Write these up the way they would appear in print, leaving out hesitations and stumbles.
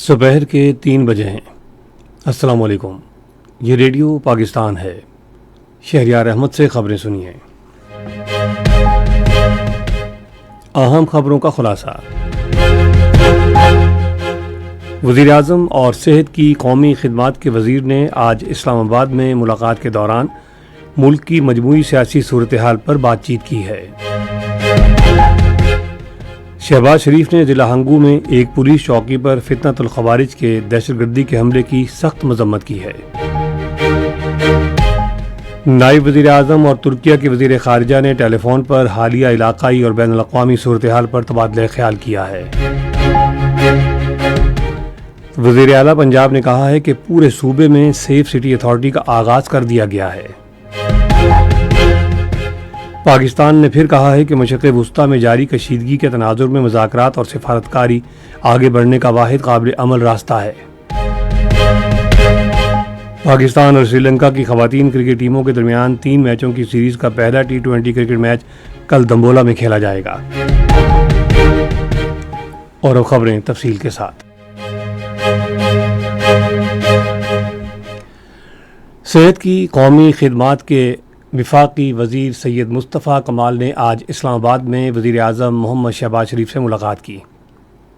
दोपहर के 3 बजे हैं। अस्सलाम वालेकुम। ये रेडियो पाकिस्तान है। शहरियार अहमद से खबरें सुनिए। अहम खबरों का खुलासा। वज़ीर-ए-आज़म और सेहत की कौमी खिदमात के वज़ीर ने आज इस्लामाबाद में मुलाकात के दौरान मुल्क की मजमूई सियासी सूरत हाल पर बातचीत की है। शहबाज शरीफ ने ज़िला हंगू में एक पुलिस चौकी पर फितनतुल खवारिज के दहशतगर्दी के हमले की सख्त मजम्मत की है। नायब वज़ीर-ए-आज़म और तुर्किया के वज़ीर ख़ारिजा ने टेलीफोन पर हालिया इलाक़ाई और बैनुल अक़वामी सूरत हाल पर तबादला ख्याल किया है। वज़ीर आला पंजाब ने कहा है कि पूरे सूबे में सेफ सिटी अथॉरिटी का आगाज़ कर दिया गया है। पाकिस्तान ने फिर कहा है कि मशरिक़ वुस्ता में जारी कशीदगी के तनाजुर में मुज़ाकरात और सिफारतकारी आगे बढ़ने का वाहिद काबिल अमल रास्ता है। पाकिस्तान और श्रीलंका की ख़वातीन क्रिकेट टीमों के दरमियान 3 मैचों की सीरीज़ का पहला T20 क्रिकेट मैच कल दंबोला में खेला जाएगा। और अब खबरें तफसील के साथ। सेहत की कौमी खिदमात के वफाकी वज़ीर सैयद मुस्तफ़ा कमाल ने आज इस्लामाबाद में वज़ीर-ए-आज़म मोहम्मद शहबाज शरीफ से मुलाकात की।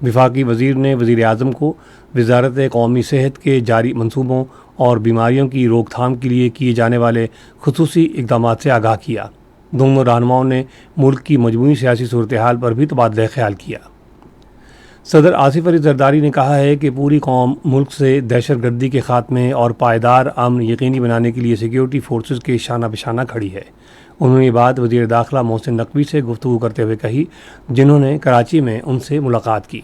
वफाकी वज़ीर ने वज़ीर-ए-आज़म को वज़ारत कौमी सेहत के जारी मंसूबों और बीमारियों की रोकथाम के लिए किए जाने वाले खुसूसी इक़दामात से आगाह किया। दोनों रहनुमाओं ने मुल्क की मजमूई सियासी सूरत हाल पर भी तबादला ख्याल किया। सदर आसिफ अली जरदारी ने कहा है कि पूरी कौम मुल्क से दहशतगर्दी के खात्मे और पायदार अमन यकीनी बनाने के लिए सिक्योरिटी फोर्सेस के शाना बिशाना खड़ी है। उन्होंने ये बात वज़ीर दाखिला मोहसिन नकवी से गुफ्तगू करते हुए कही, जिन्होंने कराची में उनसे मुलाकात की।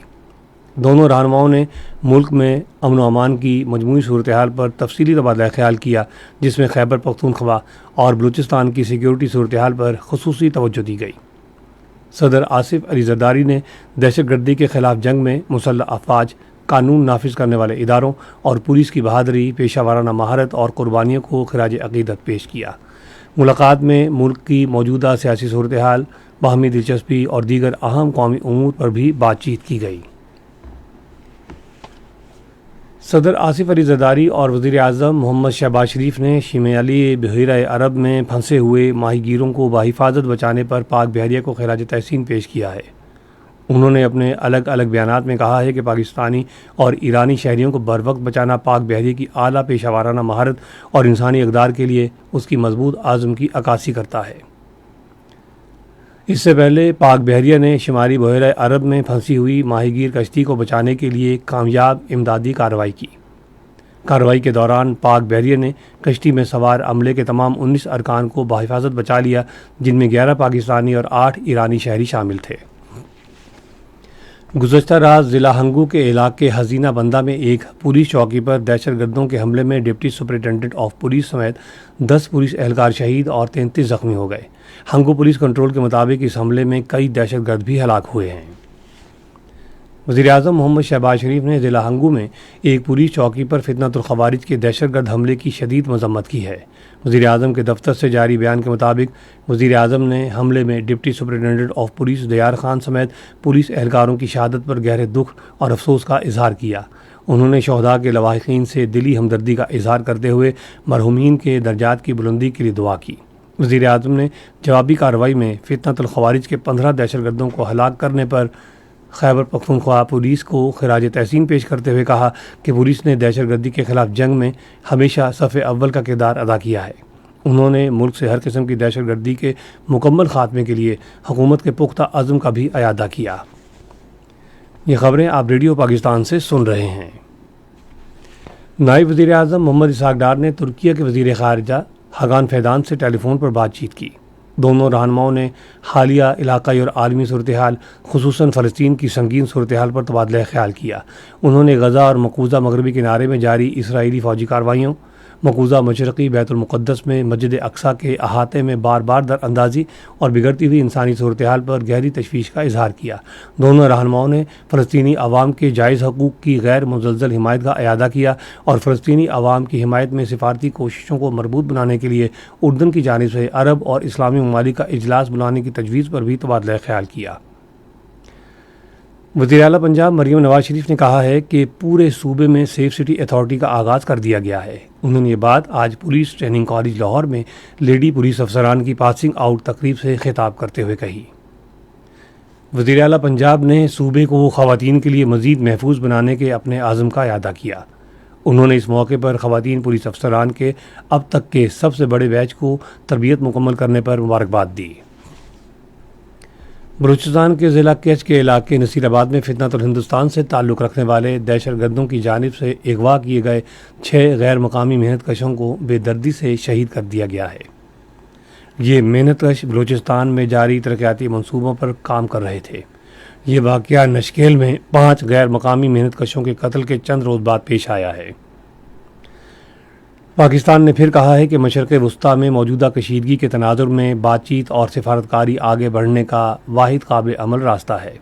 दोनों रहनुमाओं ने मुल्क में अमन व अमान की मजमूई सूरत हाल पर तफसीली तबादला ख्याल किया, जिसमें खैबर पख्तूनख्वा और बलूचिस्तान की सिक्योरिटी सूरत हाल पर खुसूसी तवज्जो दी गई। सदर आसिफ अली जरदारी ने दहशतगर्दी के खिलाफ जंग में मुसल्लह अफवाज, कानून नाफिज करने वाले इदारों और पुलिस की बहादुरी, पेशा वाराना महारत और कुर्बानियों को खिराज अक़ीदत पेश किया। मुलाकात में मुल्क की मौजूदा सियासी सूरत हाल, बाहमी दिलचस्पी और दीगर अहम कौमी उमूर पर भी बातचीत की गई। सदर आसिफ अली जरदारी और वज़ीर-ए-आज़म मोहम्मद शहबाज शरीफ ने शिमाली बहरीन अरब में फंसे हुए माहीगीरों को बाहिफाजत बचाने पर पाक बहरिया को खिराज तहसीन पेश किया है। उन्होंने अपने अलग अलग बयानात में कहा है कि पाकिस्तानी और ईरानी शहरियों को बरवक्त बचाना पाक बहरिया की आला पेशा वाराना महारत और इंसानी इक़दार के लिए उसकी मजबूत आज़म की अक्कासी करता है। इससे पहले पाक बहरिया ने शुमारी बहरीन अरब में फंसी हुई माहीगीर कश्ती को बचाने के लिए कामयाब इमदादी कार्रवाई की। कार्रवाई के दौरान पाक बहरिया ने कश्ती में सवार अमले के तमाम 19 अरकान को बाहिफाजत बचा लिया, जिनमें 11 पाकिस्तानी और 8 ईरानी शहरी शामिल थे। गुज़श्ता रात ज़िला हंगू के इलाके हजीना बंदा में एक पुलिस चौकी पर दहशतगर्दों के हमले में डिप्टी सुपरिटेंडेंट ऑफ पुलिस समेत 10 पुलिस एहलकार शहीद और 33 ज़ख्मी हो गए। हंगू पुलिस कंट्रोल के मुताबिक इस हमले में कई दहशतगर्द भी हलाक हुए हैं। वज़ीर-ए-आज़म मोहम्मद शहबाज शरीफ ने ज़िला हंगू में एक पुलिस चौकी पर फितनतुल खवारिज के दहशतगर्द हमले की शदीद मजम्मत की है। वज़ीर-ए-आज़म के दफ्तर से जारी बयान के मुताबिक वज़ीर-ए-आज़म ने हमले में deputy superintendent of police Dayar Khan समेत पुलिस एहलकारों की शहादत पर गहरे दुख और अफसोस का इजहार किया। उन्होंने शहदा के लवाहिकीन से दिली हमदर्दी का इजहार करते हुए मरहूमीन के दर्जात की बुलंदी के लिए दुआ की। वज़ीर-ए-आज़म ने जवाबी कार्रवाई में फितनतुल खवारिज के 15 दहशतगर्दों को हलाक करने पर खैबर पख्तूनख्वा पुलिस को खिराज तहसीन पेश करते हुए कहा कि पुलिस ने दहशतगर्दी के खिलाफ जंग में हमेशा सफ़े अव्वल का किरदार अदा किया है। उन्होंने मुल्क से हर किस्म की दहशतगर्दी के मुकम्मल खात्मे के लिए हुकूमत के पुख्ता अज़्म का भी अयादा किया। ये खबरें आप रेडियो पाकिस्तान से सुन रहे हैं। नायब वज़ीर-ए-आज़म मोहम्मद इसहाक़ डार ने तुर्किया के वज़ीर ख़ारिजा हागान फैदान से टेलीफोन पर बातचीत की। दोनों रहनुमाओं ने हालिया इलाक़ाई और आलमी सूरत हाल, खुसूसन फ़लस्तीन की संगीन सूरत हाल पर तबादला ख्याल किया। उन्होंने गज़ा और मकबूजा मगरबी किनारे में जारी इसराइली फ़ौजी कार्रवाइयों, मकबूजा मशरक़ी बैतुल मुक़द्दस में मस्जिद अक़सा के अहाते में बार बार दरअंदाज़ी और बिगड़ती हुई इंसानी सूरत हाल पर गहरी तशवीश का इजहार किया। दोनों रहनुमाओं ने फ़लस्तीनी अवाम के जायज़ हकूक़ की गैर मुज़लज़ल हिमायत का अयादा किया और फ़लस्तीनी अवाम की हिमायत में सिफारती कोशिशों को मरबूत बनाने के लिए उर्दन की जानिब से अरब और इस्लामी ममालिक का इजलास बुलाने की तजवीज़ पर भी तबादला ख्याल किया। वज़ीर आला पंजाब मरियम नवाज शरीफ ने कहा है कि पूरे सूबे में सेफ सिटी अथॉरिटी का आगाज़ कर दिया गया है। उन्होंने ये बात आज पुलिस ट्रेनिंग कॉलेज लाहौर में लेडी पुलिस अफसरान की पासिंग आउट तकरीब से खिताब करते हुए कही। वज़ीर आला पंजाब ने सूबे को ख़वातीन के लिए मज़ीद महफूज बनाने के अपने आज़म का इआदा किया। उन्होंने इस मौके पर ख़वातीन पुलिस अफसरान के अब तक के सबसे बड़े बैच को तरबियत मुकम्मल करने पर मुबारकबाद दी। बलूचिस्तान के ज़िला केच के इलाके नसीराबाद में फितनतुल हिंदुस्तान से ताल्लुक़ रखने वाले दहशतगर्दों की जानिब से अगवा किए गए 6 गैर मकामी मेहनत कशों को बेदर्दी से शहीद कर दिया गया है। ये मेहनत कश बलूचिस्तान में जारी तरक्याती मनसूबों पर काम कर रहे थे। ये वाक़या नशकेल में 5 गैर मकामी मेहनत कशों के कत्ल के चंद रोज़ बाद पेश आया है। पाकिस्तान ने फिर कहा है कि मशरक़ वस्ता में मौजूदा कशीदगी के तनाजुर में बातचीत और सिफारतकारी आगे बढ़ने का वाहिद काबिल अमल रास्ता है।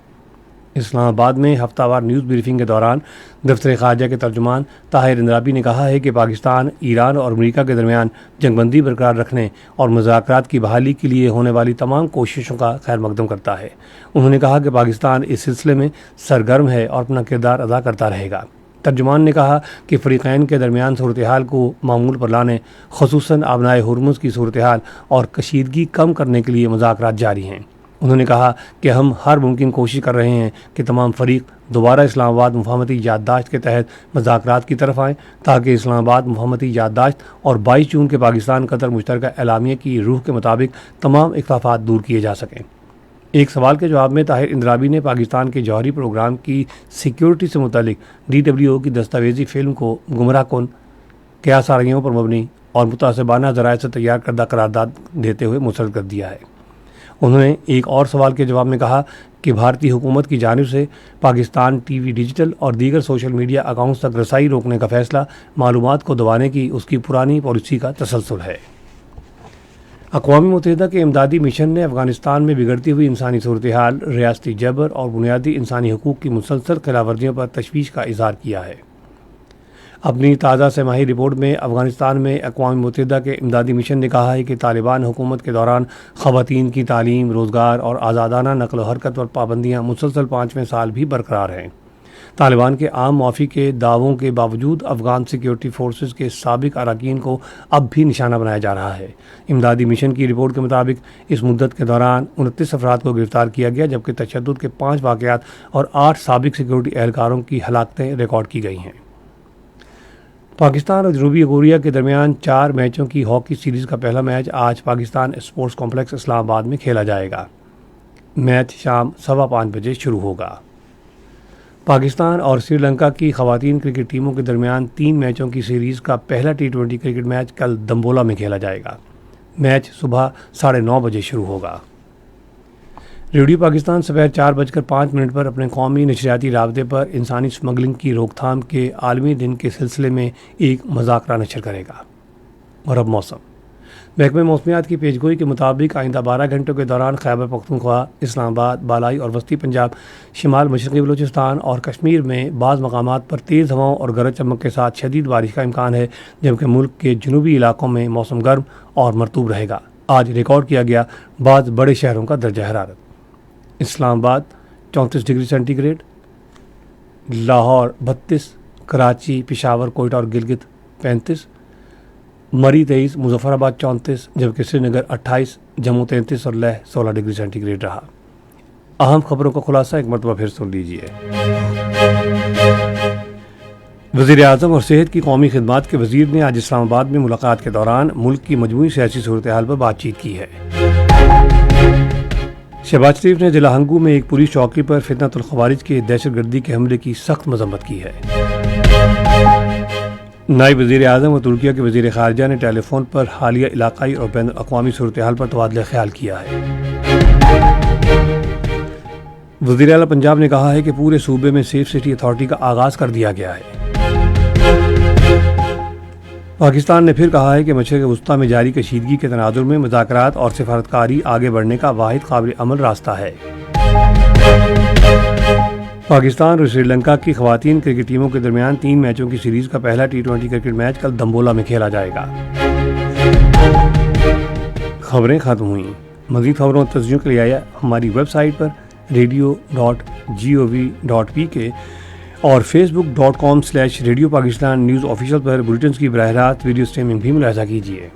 इस्लामाबाद में हफ्तावार न्यूज़ ब्रीफिंग के दौरान दफ्तर ख़ारजा के तर्जुमान ताहिर इंद्राबी ने कहा है कि पाकिस्तान ईरान और अमेरिका के दरमियान जंगबंदी बरकरार रखने और मुज़ाकरात की बहाली के लिए होने वाली तमाम कोशिशों का खैर मकदम करता है। उन्होंने कहा कि पाकिस्तान इस सिलसिले में सरगर्म है और अपना किरदार अदा करता रहेगा। तर्जुमान ने कहा कि फ़रीक़ैन के दरमियान सूरत हाल को मामूल पर लाने, ख़ुसूसन आबनाए हुर्मुज़ की सूरत हाल और कशीदगी कम करने के लिए मुज़ाकरात जारी हैं। उन्होंने कहा कि हम हर मुमकिन कोशिश कर रहे हैं कि तमाम फ़रीक दोबारा इस्लामाबाद मुफाहमती याददाश्त के तहत मुज़ाकरात की तरफ आएँ, ताकि इस्लामाबाद मुफाहमती याददाश्त और 22 जून के पाकिस्तान कतर मुश्तरका एलामिया की रूह के मुताबिक तमाम इख्तिलाफ़ात दूर किए जा सकें। एक सवाल के जवाब में ताहिर इंद्राबी ने पाकिस्तान के जौहरी प्रोग्राम की सिक्योरिटी से मुतल्लिक DWO की दस्तावेजी फ़िल्म को गुमराह कुन, क़यास आराइयों पर मबनी और मुतासिबाना ज़राए से तैयार करदा करारदाद देते हुए मुस्तरद कर दिया है। उन्होंने एक और सवाल के जवाब में कहा कि भारतीय हुकूमत की जानिब से पाकिस्तान TV डिजिटल और दीगर सोशल मीडिया अकाउंट्स तक रसाई रोकने का फ़ैसला मालूमात को दबाने की उसकी पुरानी पॉलिसी का तसलसल है। अक़वाम मुत्तहिदा के इमदादी मिशन ने अफ़गानिस्तान में बिगड़ती हुई इंसानी सूरत हाल, रियासती जबर और बुनियादी इंसानी हकूक़ की मुसलसल खिलाफवर्जियों पर तशवीश का इज़हार किया है। अपनी ताज़ा सहमाही रिपोर्ट में अफ़गानिस्तान में अक़वाम मुत्तहिदा के इमदादी मिशन ने कहा है कि तालिबान हुकूमत के दौरान ख़वातीन की तालीम, रोज़गार और आज़ादाना नक़ल व हरकत पर पाबंदियाँ मुसलसल 5वें साल भी बरकरार हैं। तालिबान के आम मुआफ़ी के दावों के बावजूद अफ़गान सिक्योरिटी फोर्सेस के साबिक अरकान को अब भी निशाना बनाया जा रहा है। इमदादी मिशन की रिपोर्ट के मुताबिक इस मुद्दत के दौरान 29 अफराद को गिरफ़्तार किया गया, जबकि तशद्दुद के 5 वाक़यात और 8 साबिक सिक्योरिटी एहलकारों की हलाकतें रिकॉर्ड की गई हैं। पाकिस्तान और जनूबी कोरिया के दरमियान 4 मैचों की हॉकी सीरीज़ का पहला मैच आज पाकिस्तान स्पोर्ट्स कॉम्प्लेक्स इस्लामाबाद में खेला जाएगा। मैच शाम 5:15 बजे शुरू होगा। पाकिस्तान और श्रीलंका की ख़वातीन क्रिकेट टीमों के दरमियान 3 मैचों की सीरीज़ का पहला T20 क्रिकेट मैच कल दम्बोला में खेला जाएगा। मैच सुबह 9:30 बजे शुरू होगा। रेडियो पाकिस्तान सवेर 4:05 पर अपने कौमी नशरियाती राबते पर इंसानी स्मगलिंग की रोकथाम के आलमी दिन के सिलसिले में एक मज़ाकरा नशर करेगा। और अब मौसम। महकमे मौसमियात की पेशगोई के मुताबिक आइंदा 12 घंटों के दौरान खैबर पख्तूनख्वा, इस्लामाबाद, बालाई और वस्ती पंजाब, शिमाल मशरक़ी बलूचिस्तान और कश्मीर में बाज़ मकामात पर तेज़ हवाओं और गरज चमक के साथ शदीद बारिश का इम्कान है, जबकि मुल्क के जनूबी इलाकों में मौसम गर्म और मरतूब रहेगा। आज रिकॉर्ड किया गया बाज़ बड़े शहरों का दर्जा हरारत। इस्लामाबाद 34 डिग्री सेंटीग्रेड, लाहौर 32, कराची, पेशावर, कोयटा और गिलगित 35, मरी 23, मुजफ्फराबाद 34, जबकि श्रीनगर 28, जम्मू 33 और लेह 16 डिग्री सेंटीग्रेड रहा। अहम खबरों का खुलासा एक मरतबा फिर सुन लीजिए। वज़ीर आज़म और सेहत की कौमी खिदमात के वज़ीर ने आज इस्लामाबाद में मुलाकात के दौरान मुल्क की मजमूई सियासी सूरत हाल पर बातचीत की है। शहबाज शरीफ ने ज़िला हंगू में एक पुलिस चौकी पर फितनतुल ख़वारिज के दहशतगर्दी के हमले की सख्त मजम्मत की है। नायब वज़ीर आज़म और तुर्किया के वज़ीर ख़ारजा ने टेलीफोन पर हालिया इलाक़ाई और बैन अक़वामी सूरत हाल पर तबादला ख्याल किया है। वज़ीर आला पंजाब ने कहा है कि पूरे सूबे में सेफ सिटी अथॉरिटी का आगाज़ कर दिया गया है। पाकिस्तान ने फिर कहा है कि मशरक़ वस्ता में जारी कशीदगी के तनाजुर में मुज़ाकरात और सिफारतकारी आगे बढ़ने का वाहिद काबिल अमल रास्ता है। पाकिस्तान और श्रीलंका की ख़वातीन क्रिकेट टीमों के दरमियान 3 मैचों की सीरीज़ का पहला T20 क्रिकेट मैच कल दम्बोला में खेला जाएगा। खबरें ख़त्म हुई। मज़ीद खबरों और तस्वीरों के लिए आया हमारी वेबसाइट पर radio.gov.pk اور facebook.com/radio pakistan نیوز آفیشیل پر بلیٹنز کی براہ راست ویڈیو اسٹریمنگ بھی ملاحظہ کیجیے۔